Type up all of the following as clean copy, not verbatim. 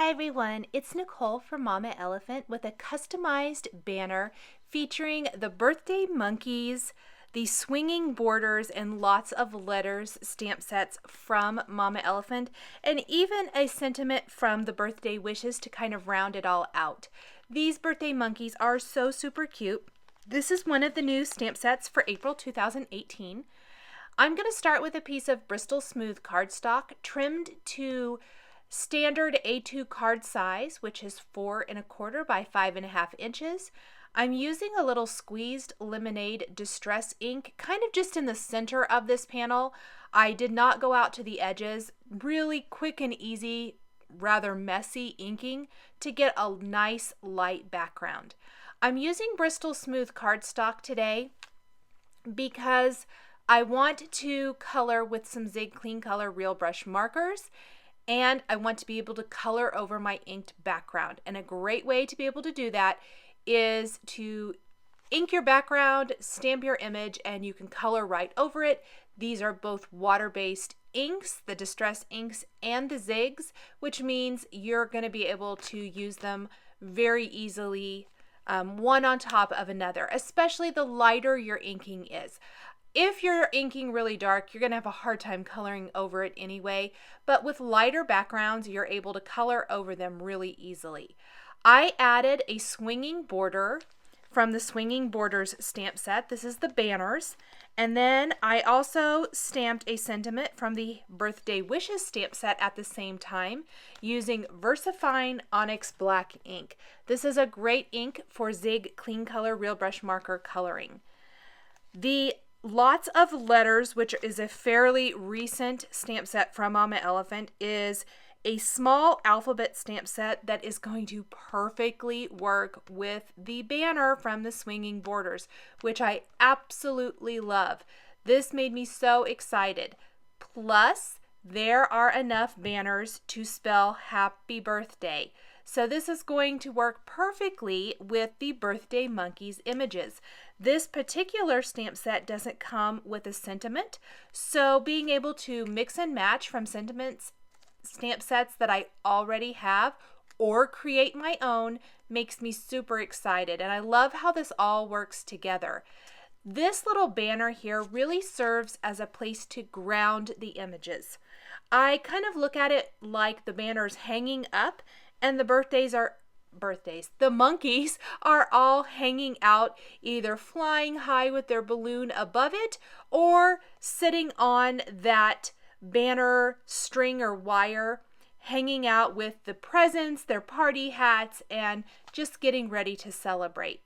Hi everyone, it's Nicole from Mama Elephant with a customized banner featuring the birthday monkeys, the swinging borders, and lots of letters stamp sets from Mama Elephant, and even a sentiment from the birthday wishes to kind of round it all out. These birthday monkeys are so super cute. This is one of the new stamp sets for April 2018. I'm going to start with a piece of Bristol Smooth cardstock trimmed to standard A2 card size, which is 4 1/4 by 5.5 inches. I'm using a little squeezed lemonade distress ink kind of just in the center of this panel. I did not go out to the edges. Really quick and easy, rather messy inking to get a nice light background. I'm using Bristol Smooth cardstock today because I want to color with some Zig Clean Color Real Brush markers, and I want to be able to color over my inked background. And a great way to be able to do that is to ink your background, stamp your image, and you can color right over it. These are both water-based inks, the Distress inks and the Zigs, which means you're going to be able to use them very easily, one on top of another, especially the lighter your inking is. If you're inking really dark, you're going to have a hard time coloring over it anyway, but with lighter backgrounds, you're able to color over them really easily. I added a swinging border from the Swinging Borders stamp set. This is the banners. And then I also stamped a sentiment from the Birthday Wishes stamp set at the same time using VersaFine ONYX black ink. This is a great ink for Zig Clean Color Real Brush marker coloring. The Lots of Letters, which is a fairly recent stamp set from Mama Elephant, is a small alphabet stamp set that is going to perfectly work with the banner from the Swinging Borders, which I absolutely love. This made me so excited. Plus, there are enough banners to spell happy birthday. So this is going to work perfectly with the birthday monkeys images. This particular stamp set doesn't come with a sentiment, so being able to mix and match from sentiments stamp sets that I already have or create my own makes me super excited, and I love how this all works together. This little banner here really serves as a place to ground the images. I kind of look at it like the banner's hanging up and the monkeys are all hanging out, either flying high with their balloon above it or sitting on that banner string or wire, hanging out with the presents, their party hats, and just getting ready to celebrate.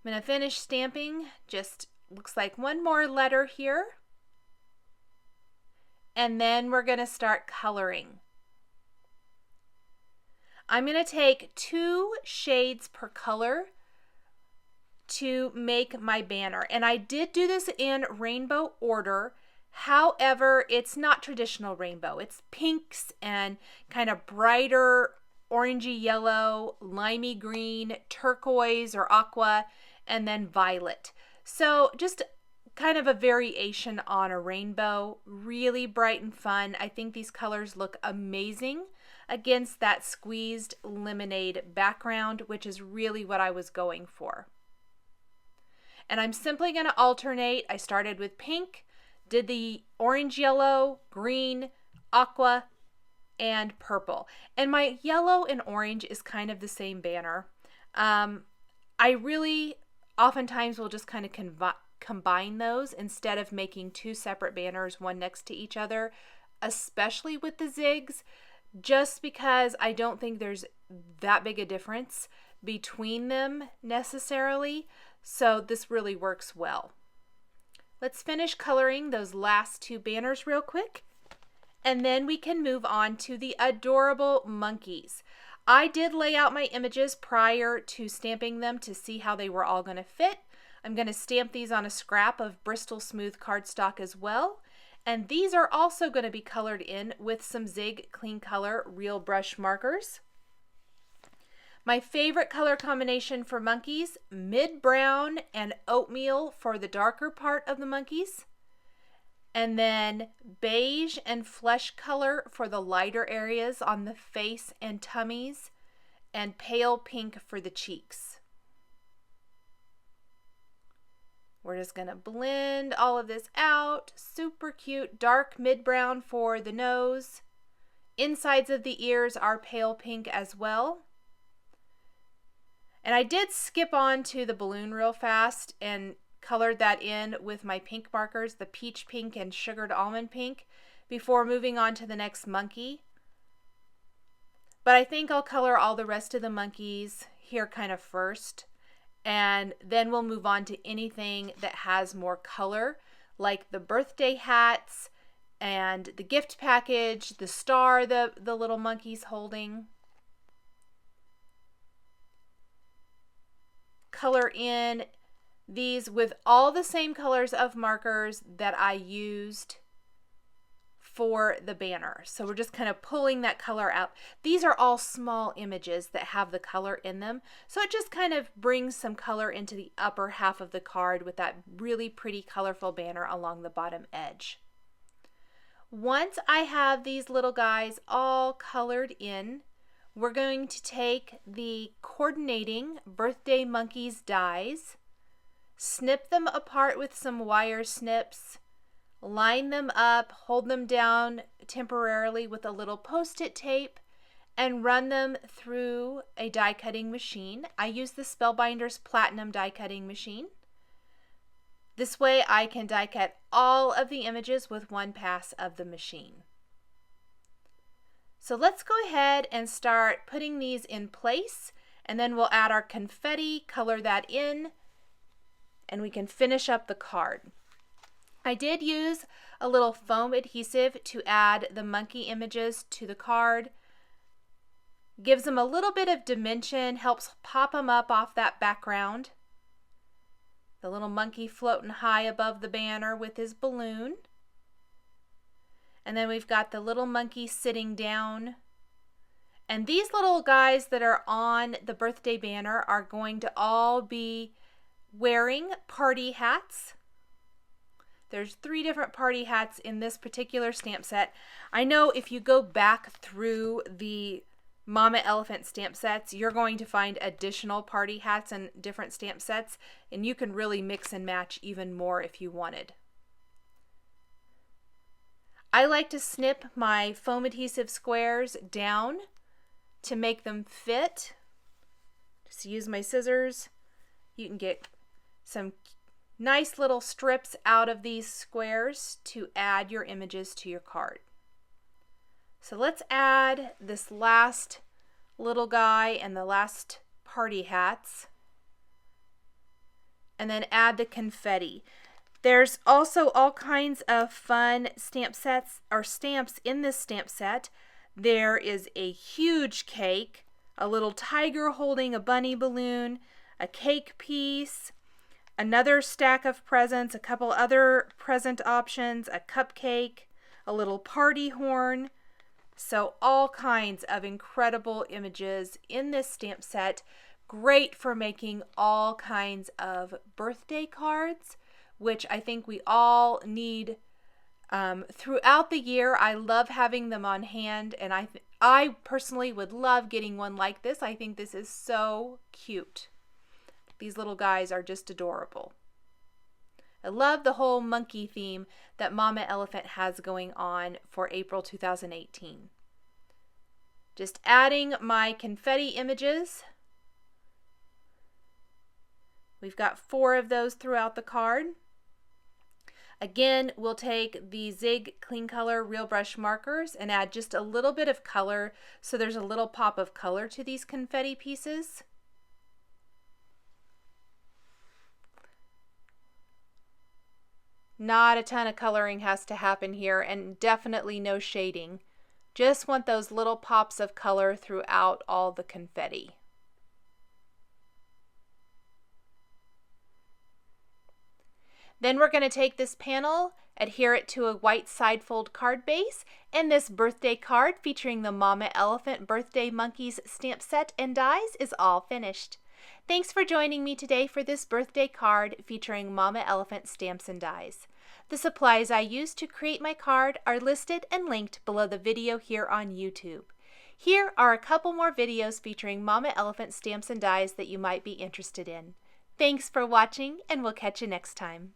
I'm going to finish stamping. Just looks like one more letter here. And then we're going to start coloring. I'm going to take 2 shades per color to make my banner. And I did do this in rainbow order. However, it's not traditional rainbow. It's pinks and kind of brighter orangey yellow, limey green, turquoise or aqua, and then violet. So just kind of a variation on a rainbow. Really bright and fun. I think these colors look amazing against that squeezed lemonade background, which is really what I was going for. And I'm simply going to alternate. I started with pink, did the orange yellow, green, aqua, and purple. And my yellow and orange is kind of the same banner. I really oftentimes will just kind of combine those instead of making 2 separate banners, one next to each other, especially with the Zigs, just because I don't think there's that big a difference between them necessarily. So this really works well. Let's finish coloring those last 2 banners real quick, and then we can move on to the adorable monkeys. I did lay out my images prior to stamping them to see how they were all going to fit. I'm going to stamp these on a scrap of Bristol Smooth cardstock as well. And these are also going to be colored in with some Zig Clean Color Real Brush markers. My favorite color combination for monkeys, mid brown and oatmeal for the darker part of the monkeys, and then beige and flesh color for the lighter areas on the face and tummies, and pale pink for the cheeks. We're just going to blend all of this out. Super cute. Dark mid-brown for the nose. Insides of the ears are pale pink as well. And I did skip on to the balloon real fast and colored that in with my pink markers, the peach pink and sugared almond pink, before moving on to the next monkey. But I think I'll color all the rest of the monkeys here kind of first. And then we'll move on to anything that has more color, like the birthday hats and the gift package, the star the little monkey's holding. Color in these with all the same colors of markers that I used for the banner. So we're just kind of pulling that color out. These are all small images that have the color in them. So it just kind of brings some color into the upper half of the card with that really pretty colorful banner along the bottom edge. Once I have these little guys all colored in, we're going to take the coordinating birthday monkeys dies, snip them apart with some wire snips, line them up, hold them down temporarily with a little post-it tape, and run them through a die cutting machine. I use the Spellbinders Platinum die cutting machine. This way I can die cut all of the images with one pass of the machine. So let's go ahead and start putting these in place, and then we'll add our confetti, color that in, and we can finish up the card. I did use a little foam adhesive to add the monkey images to the card. Gives them a little bit of dimension, helps pop them up off that background. The little monkey floating high above the banner with his balloon. And then we've got the little monkey sitting down. And these little guys that are on the birthday banner are going to all be wearing party hats. There's 3 different party hats in this particular stamp set. I know if you go back through the Mama Elephant stamp sets, you're going to find additional party hats in different stamp sets, and you can really mix and match even more if you wanted. I like to snip my foam adhesive squares down to make them fit. Just use my scissors. You can get some nice little strips out of these squares to add your images to your card. So let's add this last little guy and the last party hats, and then add the confetti. There's also all kinds of fun stamp sets or stamps in this stamp set. There is a huge cake, a little tiger holding a bunny balloon, a cake piece, another stack of presents, a couple other present options, a cupcake, a little party horn. So all kinds of incredible images in this stamp set. Great for making all kinds of birthday cards, which I think we all need throughout the year. I love having them on hand, and I personally would love getting one like this. I think this is so cute. These little guys are just adorable. I love the whole monkey theme that Mama Elephant has going on for April 2018. Just adding my confetti images. We've got 4 of those throughout the card. Again, we'll take the Zig Clean Color Real Brush markers and add just a little bit of color so there's a little pop of color to these confetti pieces. Not a ton of coloring has to happen here, and definitely no shading. Just want those little pops of color throughout all the confetti. Then we're going to take this panel, adhere it to a white side fold card base, and this birthday card featuring the Mama Elephant Birthday Monkeys stamp set and dies is all finished. Thanks for joining me today for this birthday card featuring Mama Elephant stamps and dies. The supplies I used to create my card are listed and linked below the video here on YouTube. Here are a couple more videos featuring Mama Elephant stamps and dies that you might be interested in. Thanks for watching, and we'll catch you next time.